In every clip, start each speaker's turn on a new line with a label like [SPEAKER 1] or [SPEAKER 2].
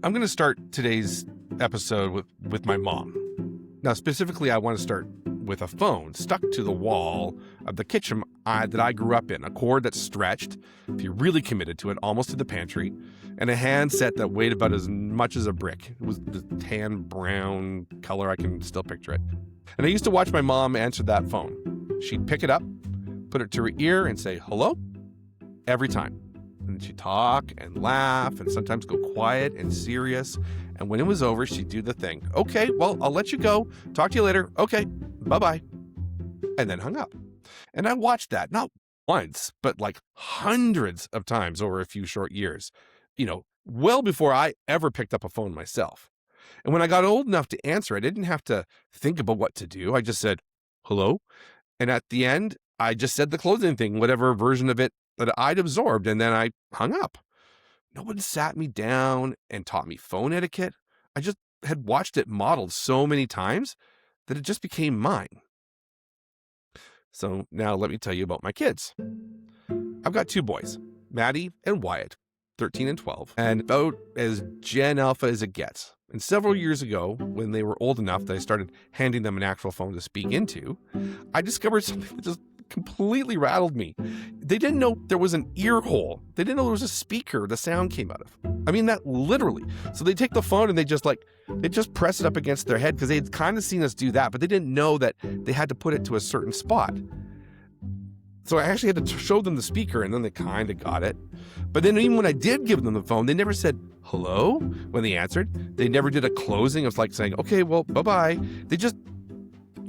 [SPEAKER 1] I'm going to start today's episode with my mom. Now, specifically, I want to start with a phone stuck to the wall of the kitchen that I grew up in, a cord that stretched, if you're really committed to it, almost to the pantry, and a handset that weighed about as much as a brick. It was the tan brown color. I can still picture it. And I used to watch my mom answer that phone. She'd pick it up, put it to her ear, and say, hello, every time. And she'd talk and laugh and sometimes go quiet and serious. And when it was over, she'd do the thing. Okay, well, I'll let you go. Talk to you later. Okay, bye-bye. And then hung up. And I watched that, not once, but like hundreds of times over a few short years, well before I ever picked up a phone myself. And when I got old enough to answer, I didn't have to think about what to do. I just said, hello. And at the end, I just said the closing thing, whatever version of it that I'd absorbed, and then I hung up. No one sat me down and taught me phone etiquette. I just had watched it modeled so many times that it just became mine. So now let me tell you about my kids. I've got two boys, Maddie and Wyatt, 13 and 12, and about as Gen Alpha as it gets. And several years ago, when they were old enough that I started handing them an actual phone to speak into, I discovered something that just completely rattled me. They didn't know there was an ear hole. They didn't know there was a speaker the sound came out of. I mean, that literally. So they take the phone and they just press it up against their head because they had kind of seen us do that, but they didn't know that they had to put it to a certain spot. So I actually had to show them the speaker, and then they kind of got it. But then even when I did give them the phone, they never said hello when they answered. They never did a closing of like saying, okay, well, bye-bye. They just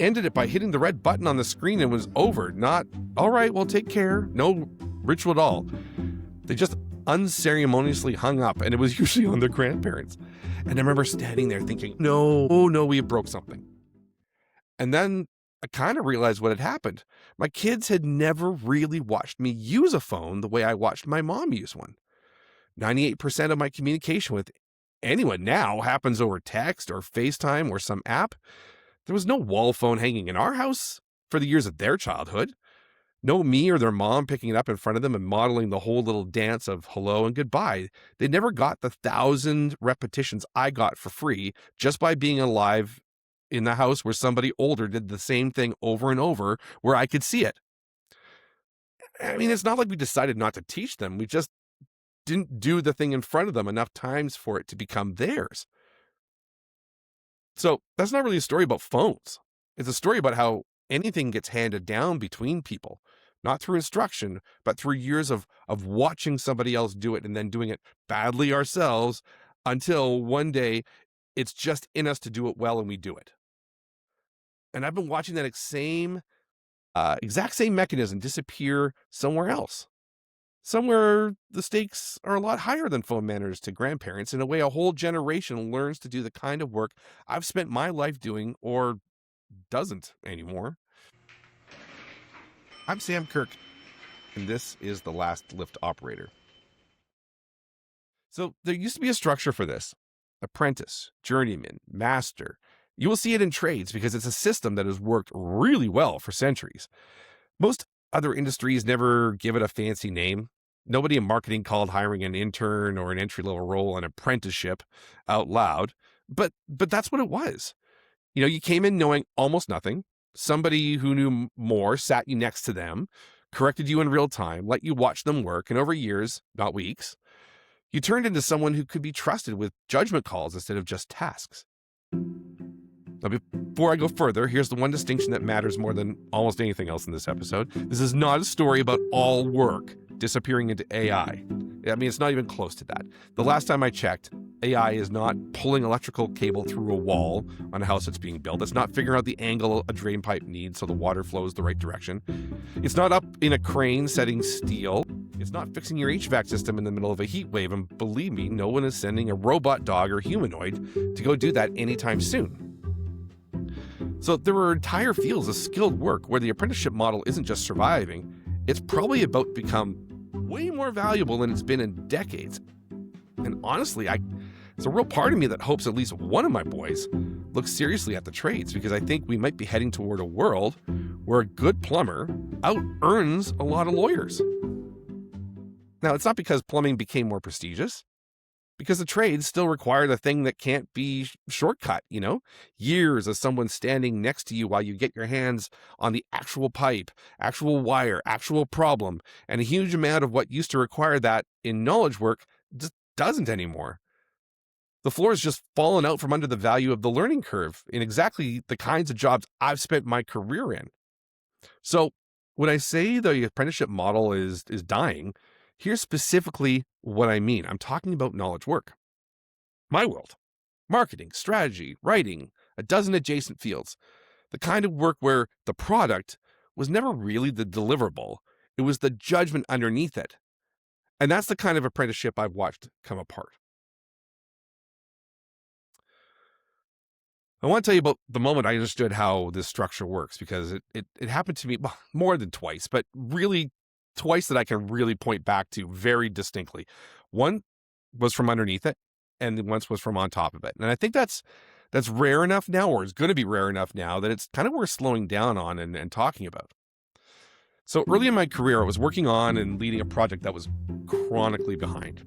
[SPEAKER 1] ended it by hitting the red button on the screen and was over. Not, all right, well, take care. No ritual at all. They just unceremoniously hung up, and it was usually on their grandparents. And I remember standing there thinking, no, we broke something. And then I kind of realized what had happened. My kids had never really watched me use a phone the way I watched my mom use one. 98% of my communication with anyone now happens over text or FaceTime or some app. There was no wall phone hanging in our house for the years of their childhood. No me or their mom picking it up in front of them and modeling the whole little dance of hello and goodbye. They never got the 1,000 repetitions I got for free just by being alive in the house where somebody older did the same thing over and over where I could see it. I mean, it's not like we decided not to teach them. We just didn't do the thing in front of them enough times for it to become theirs. So that's not really a story about phones. It's a story about how anything gets handed down between people, not through instruction, but through years of watching somebody else do it and then doing it badly ourselves until one day it's just in us to do it well and we do it. And I've been watching that exact same mechanism disappear somewhere else. Somewhere the stakes are a lot higher than phone manners to grandparents. In a way, a whole generation learns to do the kind of work I've spent my life doing or doesn't anymore. I'm Sam Kirk, and this is The Last Lift Operator. So there used to be a structure for this. Apprentice, Journeyman, Master. You will see it in trades because it's a system that has worked really well for centuries. Most other industries never give it a fancy name. Nobody in marketing called hiring an intern or an entry-level role an apprenticeship out loud, but that's what it was. You came in knowing almost nothing. Somebody who knew more sat you next to them, corrected you in real time, let you watch them work, and over years, not weeks, you turned into someone who could be trusted with judgment calls instead of just tasks. Now, before I go further, here's the one distinction that matters more than almost anything else in this episode. This is not a story about all work disappearing into AI. I mean, it's not even close to that. The last time I checked, AI is not pulling electrical cable through a wall on a house that's being built. It's not figuring out the angle a drain pipe needs so the water flows the right direction. It's not up in a crane setting steel. It's not fixing your HVAC system in the middle of a heat wave. And believe me, no one is sending a robot dog or humanoid to go do that anytime soon. So there are entire fields of skilled work where the apprenticeship model isn't just surviving, it's probably about to become way more valuable than it's been in decades. And honestly, there's a real part of me that hopes at least one of my boys looks seriously at the trades, because I think we might be heading toward a world where a good plumber out-earns a lot of lawyers. Now, it's not because plumbing became more prestigious. because the trades still require the thing that can't be shortcut, years of someone standing next to you while you get your hands on the actual pipe, actual wire, actual problem, and a huge amount of what used to require that in knowledge work just doesn't anymore. The floor has just fallen out from under the value of the learning curve in exactly the kinds of jobs I've spent my career in. So when I say the apprenticeship model is dying, here's specifically what I mean. I'm talking about knowledge work. My world, marketing, strategy, writing, a dozen adjacent fields. The kind of work where the product was never really the deliverable. It was the judgment underneath it. And that's the kind of apprenticeship I've watched come apart. I want to tell you about the moment I understood how this structure works, because it happened to me more than twice, but really twice that I can really point back to very distinctly. One was from underneath it, and once was from on top of it. And I think that's rare enough now, or is going to be rare enough now, that it's kind of worth slowing down on and talking about. So early in my career, I was working on and leading a project that was chronically behind.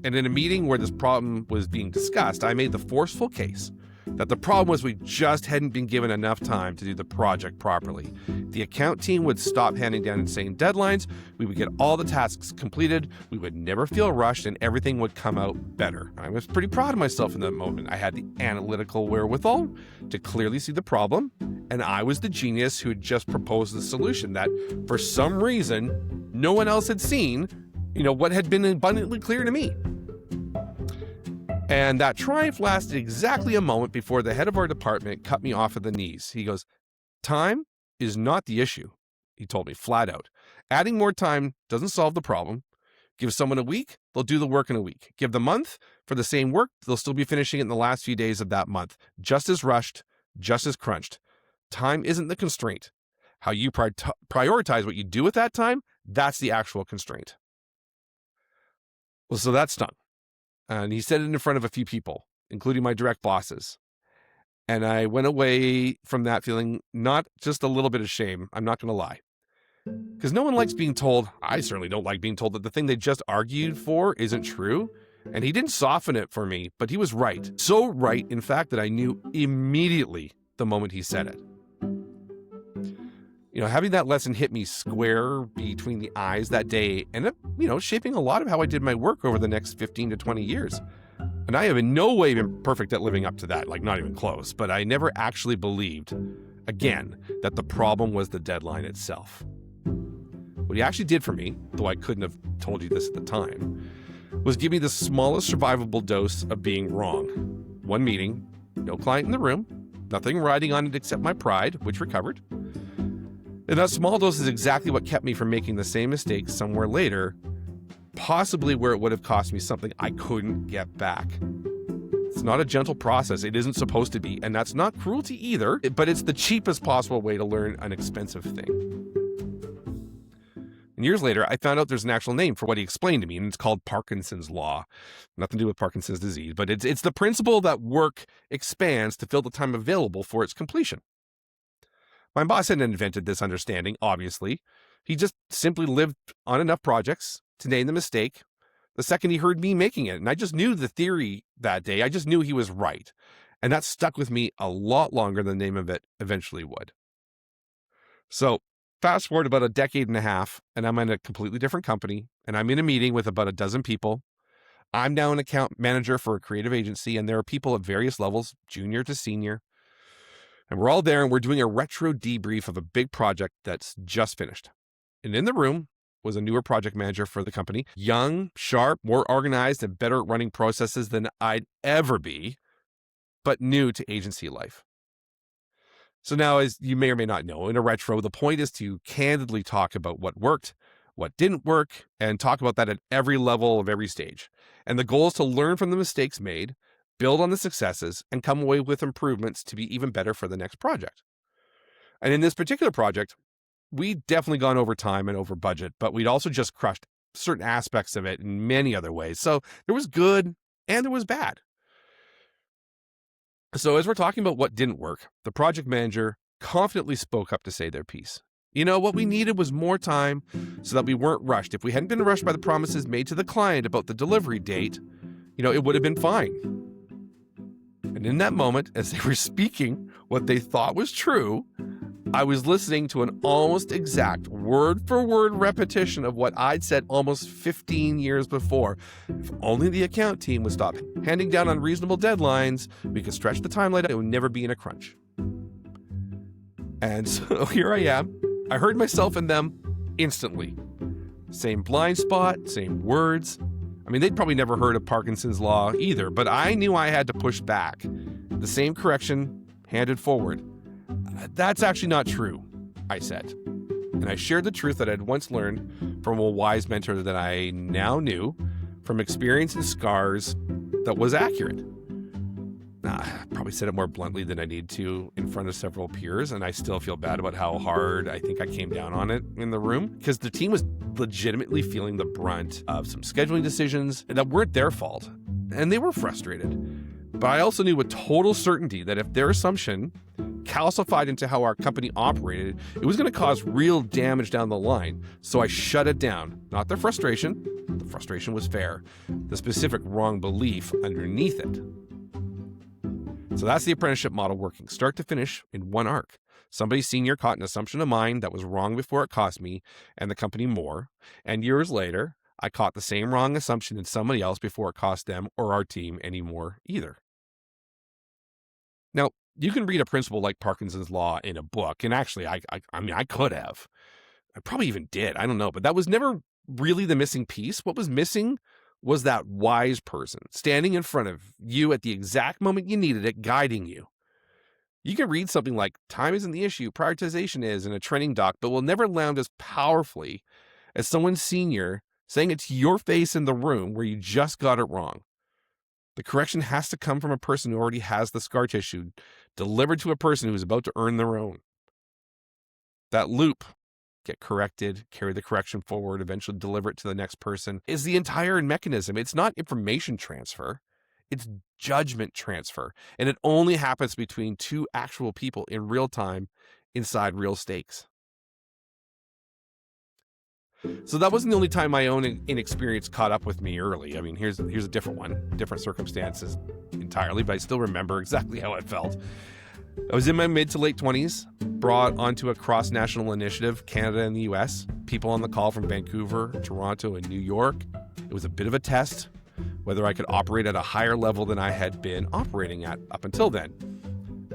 [SPEAKER 1] And in a meeting where this problem was being discussed, I made the forceful case that the problem was we just hadn't been given enough time to do the project properly. The account team would stop handing down insane deadlines, we would get all the tasks completed, we would never feel rushed, and everything would come out better. I was pretty proud of myself in that moment. I had the analytical wherewithal to clearly see the problem, and I was the genius who had just proposed the solution that, for some reason, no one else had seen, what had been abundantly clear to me. And that triumph lasted exactly a moment before the head of our department cut me off at the knees. He goes, "Time is not the issue," he told me flat out. "Adding more time doesn't solve the problem. Give someone a week, they'll do the work in a week. Give them a month for the same work, they'll still be finishing it in the last few days of that month. Just as rushed, just as crunched. Time isn't the constraint. How you prioritize what you do with that time, that's the actual constraint." Well, so that stung. And he said it in front of a few people, including my direct bosses. And I went away from that feeling not just a little bit of shame, I'm not going to lie. Because no one likes being told, I certainly don't like being told, that the thing they just argued for isn't true. And he didn't soften it for me, but he was right. So right, in fact, that I knew immediately the moment he said it. Having that lesson hit me square between the eyes that day ended up, shaping a lot of how I did my work over the next 15 to 20 years. And I have in no way been perfect at living up to that, not even close, but I never actually believed, again, that the problem was the deadline itself. What he actually did for me, though I couldn't have told you this at the time, was give me the smallest survivable dose of being wrong. One meeting, no client in the room, nothing riding on it except my pride, which recovered. And that small dose is exactly what kept me from making the same mistake somewhere later, possibly where it would have cost me something I couldn't get back. It's not a gentle process. It isn't supposed to be. And that's not cruelty either, but it's the cheapest possible way to learn an expensive thing. And years later, I found out there's an actual name for what he explained to me, and it's called Parkinson's Law. Nothing to do with Parkinson's disease, but it's the principle that work expands to fill the time available for its completion. My boss hadn't invented this understanding, obviously. He just simply lived on enough projects to name the mistake the second he heard me making it. And I just knew the theory that day. I just knew he was right. And that stuck with me a lot longer than the name of it eventually would. So fast forward about a decade and a half, and I'm in a completely different company, and I'm in a meeting with about a dozen people. I'm now an account manager for a creative agency, and there are people at various levels, junior to senior. And we're all there, and we're doing a retro debrief of a big project that's just finished. And in the room was a newer project manager for the company, young, sharp, more organized, and better at running processes than I'd ever be, but new to agency life. So now, as you may or may not know, in a retro, the point is to candidly talk about what worked, what didn't work, and talk about that at every level of every stage. And the goal is to learn from the mistakes made, build on the successes, and come away with improvements to be even better for the next project. And in this particular project, we'd definitely gone over time and over budget, but we'd also just crushed certain aspects of it in many other ways. So there was good and there was bad. So as we're talking about what didn't work, the project manager confidently spoke up to say their piece. What we needed was more time so that we weren't rushed. If we hadn't been rushed by the promises made to the client about the delivery date, it would have been fine. And in that moment, as they were speaking what they thought was true, I was listening to an almost exact word-for-word repetition of what I'd said almost 15 years before. If only the account team would stop handing down unreasonable deadlines, we could stretch the timeline, it would never be in a crunch. And so here I am. I heard myself in them instantly. Same blind spot, same words. I mean, they'd probably never heard of Parkinson's law either, but I knew I had to push back. The same correction handed forward. That's actually not true, I said. And I shared the truth that I'd once learned from a wise mentor that I now knew from experience and scars that was accurate. I probably said it more bluntly than I need to in front of several peers, and I still feel bad about how hard I think I came down on it in the room, because the team was legitimately feeling the brunt of some scheduling decisions that weren't their fault, and they were frustrated. But I also knew with total certainty that if their assumption calcified into how our company operated, it was going to cause real damage down the line. So I shut it down. Not their frustration. The frustration was fair. The specific wrong belief underneath it. So that's the apprenticeship model working, start to finish in one arc. Somebody senior caught an assumption of mine that was wrong before it cost me and the company more. And years later, I caught the same wrong assumption in somebody else before it cost them or our team any more either. Now, you can read a principle like Parkinson's law in a book, and actually, I mean, I could have. I probably even did. I don't know, but that was never really the missing piece. What was missing was that wise person standing in front of you at the exact moment you needed it, guiding you. You can read something like time isn't the issue, prioritization is in a training doc, but will never land as powerfully as someone senior saying it to your face in the room where you just got it wrong. The correction has to come from a person who already has the scar tissue, delivered to a person who is about to earn their own. That loop, get corrected, carry the correction forward, eventually deliver it to the next person, is the entire mechanism. It's not information transfer. It's judgment transfer. And it only happens between two actual people in real time inside real stakes. So that wasn't the only time my own inexperience caught up with me early. I mean, here's a different one, different circumstances entirely, but I still remember exactly how it felt. I was in my mid to late 20s, brought onto a cross-national initiative, Canada and the US, people on the call from Vancouver, Toronto, and New York. It was a bit of a test, whether I could operate at a higher level than I had been operating at up until then.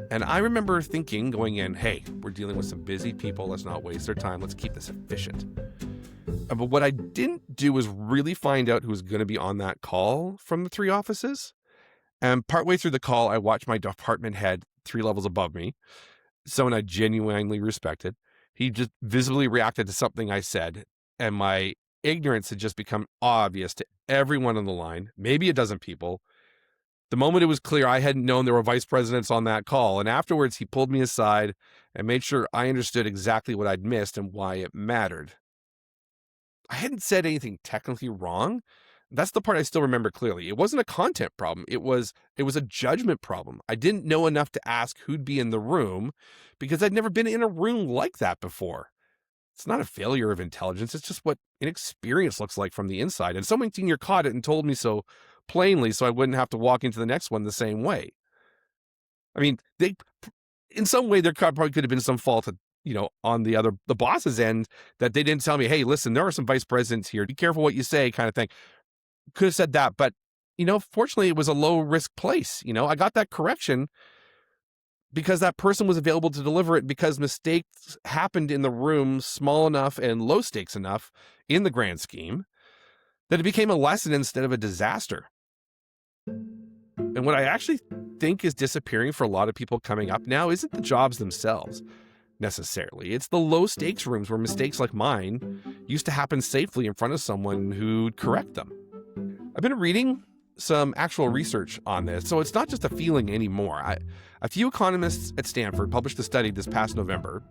[SPEAKER 1] And I remember thinking going in, hey, we're dealing with some busy people. Let's not waste their time. Let's keep this efficient. But what I didn't do was really find out who was going to be on that call from the three offices. And partway through the call, I watched my department head 3 levels above me, someone I genuinely respected. He just visibly reacted to something I said, and my ignorance had just become obvious to everyone on the line, maybe a dozen people. The moment it was clear I hadn't known there were vice presidents on that call, and afterwards he pulled me aside and made sure I understood exactly what I'd missed and why it mattered. I hadn't said anything technically wrong. That's the part I still remember clearly. It wasn't a content problem. It was a judgment problem. I didn't know enough to ask who'd be in the room because I'd never been in a room like that before. It's not a failure of intelligence. It's just what inexperience looks like from the inside. And someone senior caught it and told me so plainly so I wouldn't have to walk into the next one the same way. I mean, in some way, there probably could have been some fault on the boss's end that they didn't tell me, hey, listen, there are some vice presidents here. Be careful what you say kind of thing. Could have said that, but, fortunately it was a low risk place. I got that correction because that person was available to deliver it because mistakes happened in the room small enough and low stakes enough in the grand scheme that it became a lesson instead of a disaster. And what I actually think is disappearing for a lot of people coming up now isn't the jobs themselves necessarily. It's the low stakes rooms where mistakes like mine used to happen safely in front of someone who'd correct them. I've been reading some actual research on this, so it's not just a feeling anymore. A few economists at Stanford published a study this past November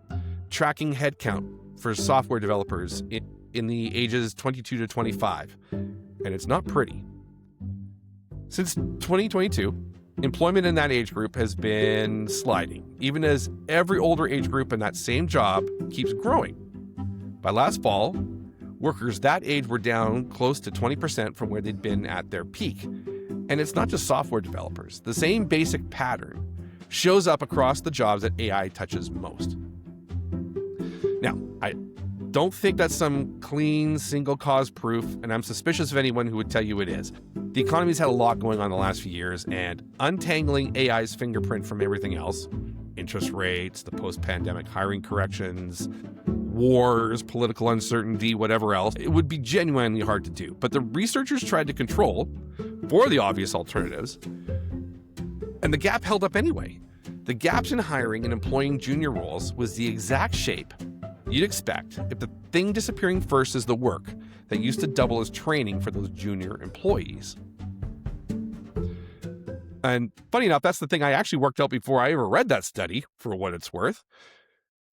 [SPEAKER 1] tracking headcount for software developers in the ages 22 to 25, and it's not pretty. Since 2022, employment in that age group has been sliding, even as every older age group in that same job keeps growing. By last fall, workers that age were down close to 20% from where they'd been at their peak. And it's not just software developers. The same basic pattern shows up across the jobs that AI touches most. Now, I don't think that's some clean, single cause proof, and I'm suspicious of anyone who would tell you it is. The economy's had a lot going on the last few years, and untangling AI's fingerprint from everything else, interest rates, the post-pandemic hiring corrections, wars, political uncertainty, whatever else, it would be genuinely hard to do. But the researchers tried to control for the obvious alternatives, and the gap held up anyway. The gaps in hiring and employing junior roles was the exact shape you'd expect if the thing disappearing first is the work that used to double as training for those junior employees. And funny enough, that's the thing I actually worked out before I ever read that study, for what it's worth.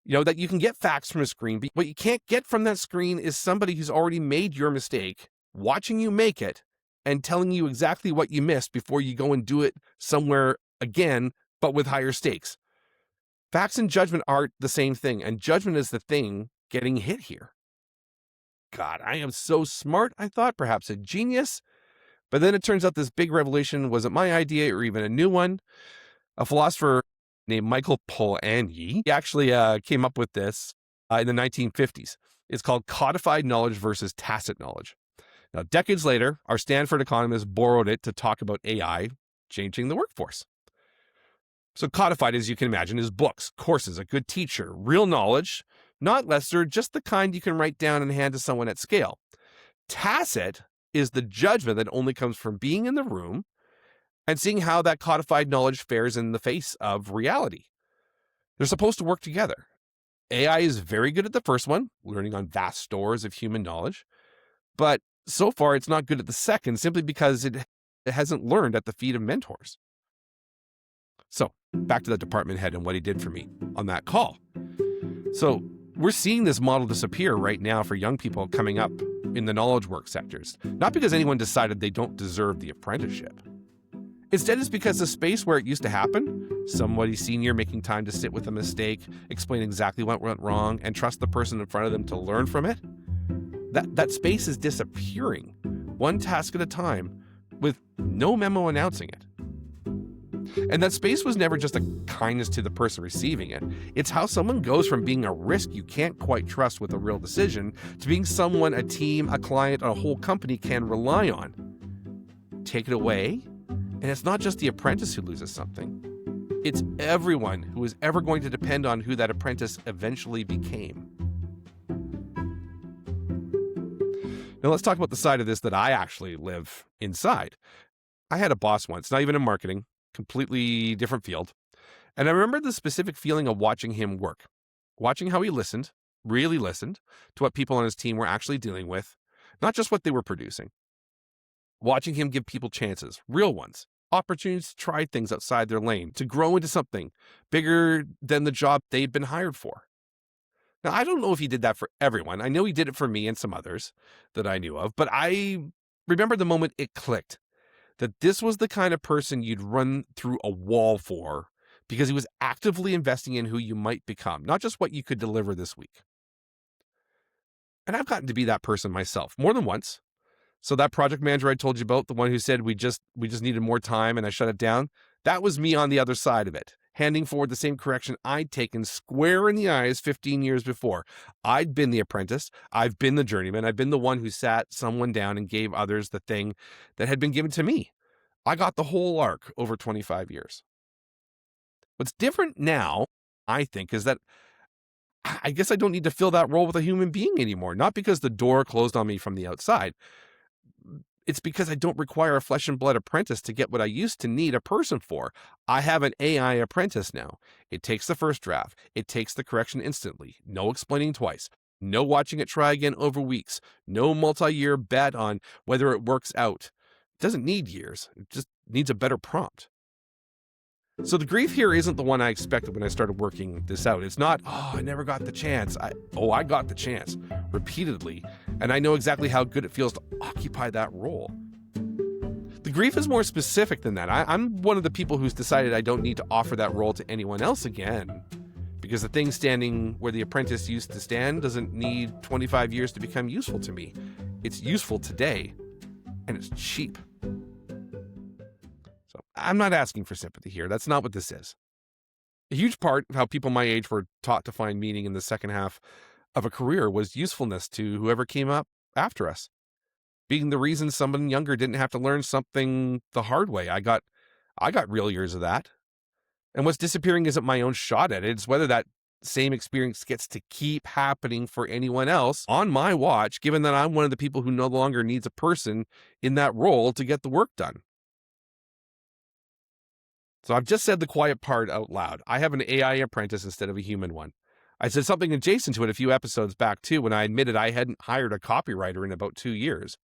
[SPEAKER 1] You know, that you can get facts from a screen, but what you can't get from that screen is somebody who's already made your mistake, watching you make it, and telling you exactly what you missed before you go and do it somewhere again, but with higher stakes. Facts and judgment are the same thing, and judgment is the thing getting hit here. God, I am so smart, I thought, perhaps a genius. But then it turns out this big revelation wasn't my idea or even a new one. A philosopher named Michael Polanyi actually came up with this in the 1950s. It's called Codified knowledge versus tacit knowledge. Now, decades later, our Stanford economists borrowed it to talk about AI changing the workforce. So Codified, as you can imagine, is books, courses, a good teacher, real knowledge, not lesser, just the kind you can write down and hand to someone at scale. Tacit is the judgment that only comes from being in the room and seeing how that codified knowledge fares in the face of reality. They're supposed to work together. AI is very good at the first one, learning on vast stores of human knowledge, but so far it's not good at the second simply because it hasn't learned at the feet of mentors. So back to the department head and what he did for me on that call. So we're seeing this model disappear right now for young people coming up in the knowledge work sectors, not because anyone decided they don't deserve the apprenticeship. Instead, it's because the space where it used to happen, somebody senior making time to sit with a mistake, explain exactly what went wrong, and trust the person in front of them to learn from it, that space is disappearing, one task at a time, with no memo announcing it. And that space was never just a kindness to the person receiving it. It's how someone goes from being a risk you can't quite trust with a real decision to being someone a team, a client, a whole company can rely on. Take it away, and it's not just the apprentice who loses something. It's everyone who is ever going to depend on who that apprentice eventually became. Now let's talk about the side of this that I actually live inside. I had a boss once, not even in marketing, completely different field. And I remember the specific feeling of watching him work, watching how he listened, really listened to what people on his team were actually dealing with, not just what they were producing. Watching him give people chances, real ones, opportunities to try things outside their lane, to grow into something bigger than the job they'd been hired for. Now, I don't know if he did that for everyone. I know he did it for me and some others that I knew of, but I remember the moment it clicked, that this was the kind of person you'd run through a wall for because he was actively investing in who you might become, not just what you could deliver this week. And I've gotten to be that person myself more than once. So that project manager I told you about, the one who said we just needed more time and I shut it down, that was me on the other side of it, handing forward the same correction I'd taken square in the eyes 15 years before. I'd been the apprentice. I've been the journeyman. I've been the one who sat someone down and gave others the thing that had been given to me. I got the whole arc over 25 years. What's different now, I think, is that I guess I don't need to fill that role with a human being anymore. Not because the door closed on me from the outside. It's because I don't require a flesh and blood apprentice to get what I used to need a person for. I have an AI apprentice now. It takes the first draft. It takes the correction instantly. No explaining twice. No watching it try again over weeks. No multi-year bet on whether it works out. It doesn't need years. It just needs a better prompt. So the grief here isn't the one I expected when I started working this out. It's not, I never got the chance. I got the chance repeatedly, and I know exactly how good it feels to occupy that role. The grief is more specific than that. I'm one of the people who's decided I don't need to offer that role to anyone else again, because the thing standing where the apprentice used to stand doesn't need 25 years to become useful to me. It's useful today, and it's cheap. I'm not asking for sympathy here. That's not what this is. A huge part of how people my age were taught to find meaning in the second half of a career was usefulness to whoever came up after us, being the reason someone younger didn't have to learn something the hard way. I got real years of that. And what's disappearing isn't my own shot at it. It's whether that same experience gets to keep happening for anyone else on my watch, given that I'm one of the people who no longer needs a person in that role to get the work done. So I've just said the quiet part out loud. I have an AI apprentice instead of a human one. I said something adjacent to it a few episodes back too, when I admitted I hadn't hired a copywriter in about 2 years.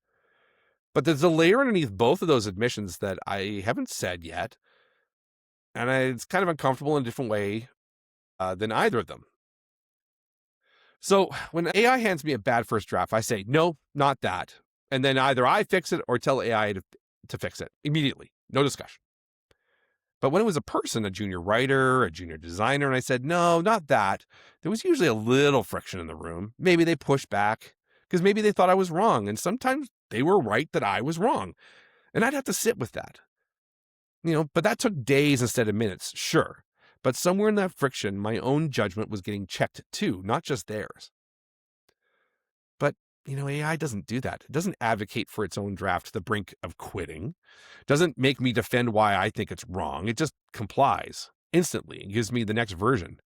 [SPEAKER 1] But there's a layer underneath both of those admissions that I haven't said yet. And it's kind of uncomfortable in a different way than either of them. So when AI hands me a bad first draft, I say, no, not that. And then either I fix it or tell AI to fix it immediately. No discussion. But when it was a person, a junior writer, a junior designer, and I said, no, not that, there was usually a little friction in the room. Maybe they pushed back because maybe they thought I was wrong. And sometimes they were right that I was wrong. And I'd have to sit with that. But that took days instead of minutes, sure. But somewhere in that friction, my own judgment was getting checked too, not just theirs. But, AI doesn't do that. It doesn't advocate for its own draft to the brink of quitting. It doesn't make me defend why I think it's wrong. It just complies instantly and gives me the next version.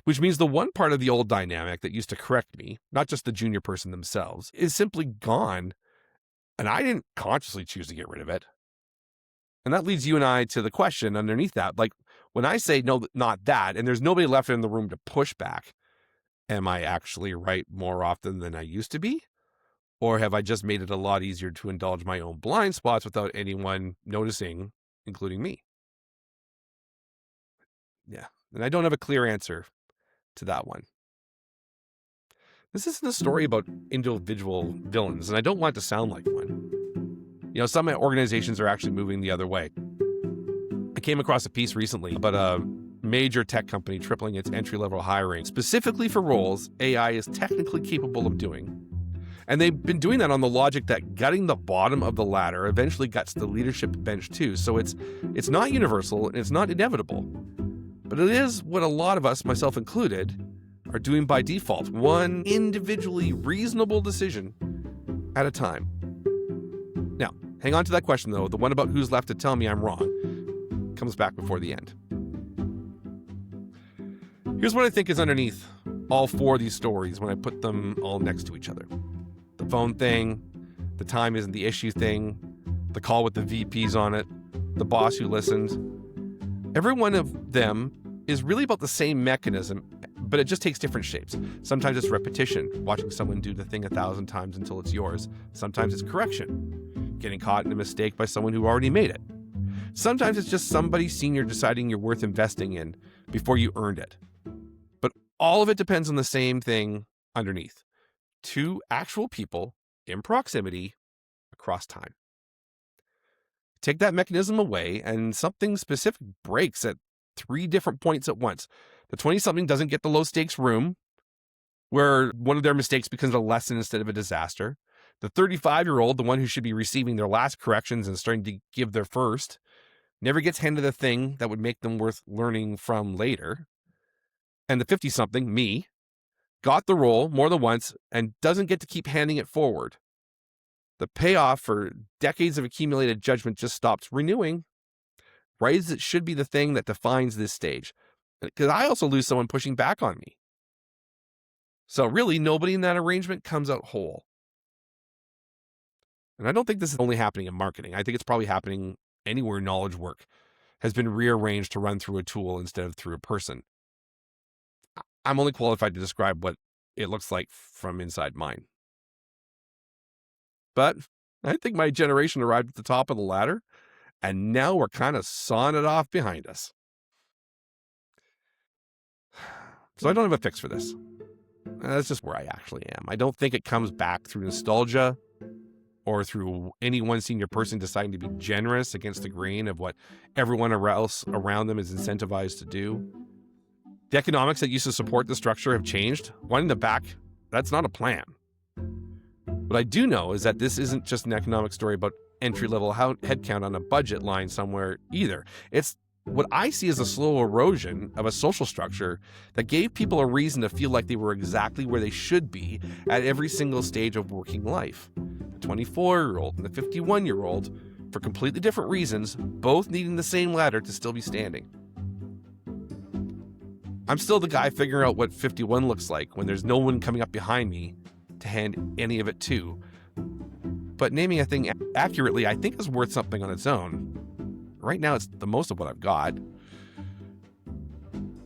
[SPEAKER 1] Which means the one part of the old dynamic that used to correct me, not just the junior person themselves, is simply gone. And I didn't consciously choose to get rid of it. And that leads you and I to the question underneath that. Like, when I say, no, not that, and there's nobody left in the room to push back, am I actually right more often than I used to be? Or have I just made it a lot easier to indulge my own blind spots without anyone noticing, including me? Yeah, and I don't have a clear answer to that one. This isn't a story about individual villains, and I don't want it to sound like one. Some organizations are actually moving the other way. I came across a piece recently about a major tech company tripling its entry-level hiring, specifically for roles AI is technically capable of doing. And they've been doing that on the logic that gutting the bottom of the ladder eventually guts the leadership bench too. So it's not universal and it's not inevitable. But it is what a lot of us, myself included, are doing by default, one individually reasonable decision at a time. Now, hang on to that question though, the one about who's left to tell me I'm wrong, comes back before the end. Here's what I think is underneath all four of these stories when I put them all next to each other. The phone thing, the time isn't the issue thing, the call with the VPs on it, the boss who listened. Every one of them is really about the same mechanism, but it just takes different shapes. Sometimes it's repetition, watching someone do the thing 1,000 times until it's yours. Sometimes it's correction, getting caught in a mistake by someone who already made it. Sometimes it's just somebody senior deciding you're worth investing in before you earned it. But all of it depends on the same thing underneath. Two actual people in proximity across time. Take that mechanism away and something specific breaks at 3 different points at once. The 20-something doesn't get the low-stakes room where one of their mistakes becomes a lesson instead of a disaster. The 35-year-old, the one who should be receiving their last corrections and starting to give their first, never gets handed the thing that would make them worth learning from later. And the 50-something, me, got the role more than once and doesn't get to keep handing it forward. The payoff for decades of accumulated judgment just stops renewing. Right as it should be the thing that defines this stage. Because I also lose someone pushing back on me. So really, nobody in that arrangement comes out whole. And I don't think this is only happening in marketing. I think it's probably happening anywhere knowledge work has been rearranged to run through a tool instead of through a person. I'm only qualified to describe what it looks like from inside mine. But I think my generation arrived at the top of the ladder, and now we're kind of sawing it off behind us. So I don't have a fix for this. That's just where I actually am. I don't think it comes back through nostalgia or through any one senior person deciding to be generous against the grain of what everyone else around them is incentivized to do. The economics that used to support the structure have changed. Winding them back, that's not a plan. What I do know is that this isn't just an economic story about entry-level headcount on a budget line somewhere either. It's what I see as a slow erosion of a social structure that gave people a reason to feel like they were exactly where they should be at every single stage of working life. The 24-year-old and the 51-year-old, for completely different reasons, both needing the same ladder to still be standing. I'm still the guy figuring out what 51 looks like when there's no one coming up behind me to hand any of it to. But naming a thing accurately, I think, is worth something on its own. Right now, it's the most of what I've got.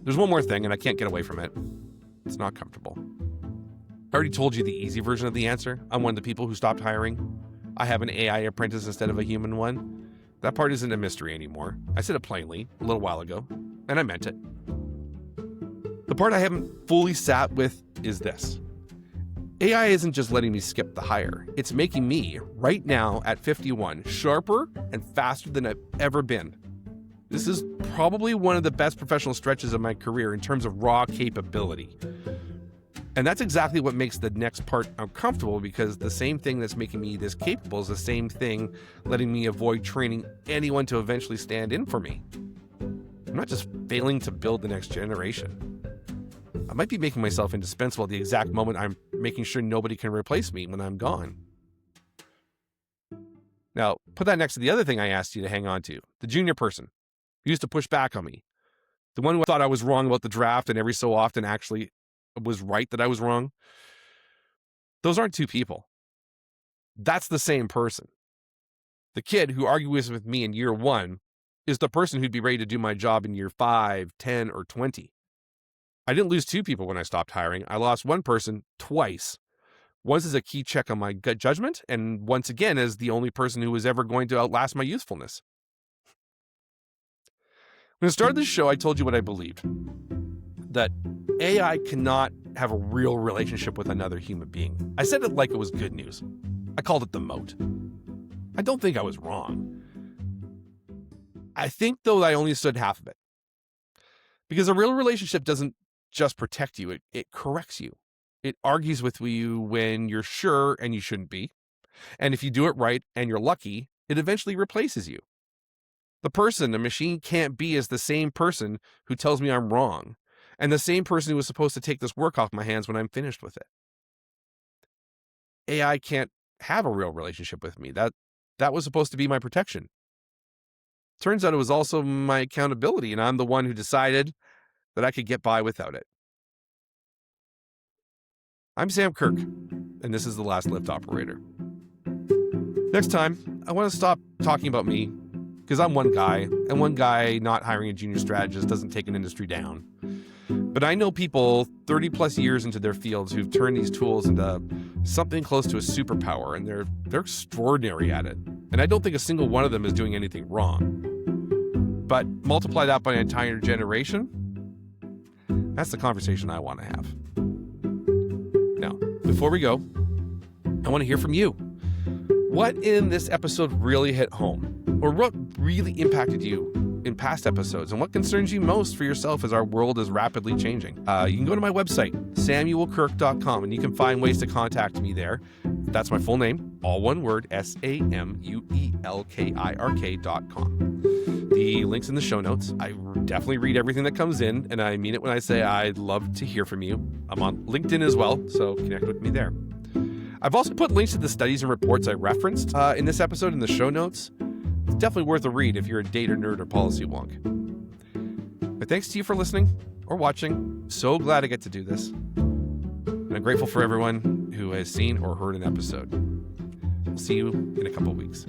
[SPEAKER 1] There's one more thing, and I can't get away from it. It's not comfortable. I already told you the easy version of the answer. I'm one of the people who stopped hiring. I have an AI apprentice instead of a human one. That part isn't a mystery anymore. I said it plainly a little while ago, and I meant it. The part I haven't fully sat with is this. AI isn't just letting me skip the hire. It's making me, right now at 51, sharper and faster than I've ever been. This is probably one of the best professional stretches of my career in terms of raw capability. And that's exactly what makes the next part uncomfortable, because the same thing that's making me this capable is the same thing letting me avoid training anyone to eventually stand in for me. I'm not just failing to build the next generation. I might be making myself indispensable at the exact moment I'm making sure nobody can replace me when I'm gone. Now, put that next to the other thing I asked you to hang on to, the junior person who used to push back on me, the one who thought I was wrong about the draft and every so often actually was right that I was wrong. Those aren't two people. That's the same person. The kid who argues with me in year 1 is the person who'd be ready to do my job in year 5, 10, or 20. I didn't lose 2 people when I stopped hiring. I lost one person twice. Once as a key check on my gut judgment, and once again as the only person who was ever going to outlast my usefulness. When I started this show, I told you what I believed. That AI cannot have a real relationship with another human being. I said it like it was good news. I called it the Moat. I don't think I was wrong. I think, though, I only stood half of it. Because a real relationship doesn't just protect you, it corrects you. It argues with you when you're sure and you shouldn't be. And if you do it right and you're lucky, it eventually replaces you. The person a machine can't be is the same person who tells me I'm wrong, and the same person who was supposed to take this work off my hands when I'm finished with it. AI can't have a real relationship with me. That was supposed to be my protection. Turns out it was also my accountability, and I'm the one who decided that I could get by without it. I'm Sam Kirk, and this is The Last Lift Operator. Next time, I want to stop talking about me, because I'm one guy, and one guy not hiring a junior strategist doesn't take an industry down. But I know people 30 plus years into their fields who've turned these tools into something close to a superpower, and they're extraordinary at it. And I don't think a single one of them is doing anything wrong. But multiply that by an entire generation, that's the conversation I want to have. Now, before we go, I want to hear from you. What in this episode really hit home? Or what really impacted you in past episodes? And what concerns you most for yourself as our world is rapidly changing? You can go to my website, samuelkirk.com, and you can find ways to contact me there. That's my full name, all one word, SAMUELKIRK.com. The link's in the show notes. I definitely read everything that comes in, and I mean it when I say I'd love to hear from you. I'm on LinkedIn as well, so connect with me there. I've also put links to the studies and reports I referenced in this episode in the show notes. It's definitely worth a read if you're a data nerd or policy wonk. But thanks to you for listening or watching. So glad I get to do this. And I'm grateful for everyone who has seen or heard an episode. I'll see you in a couple of weeks.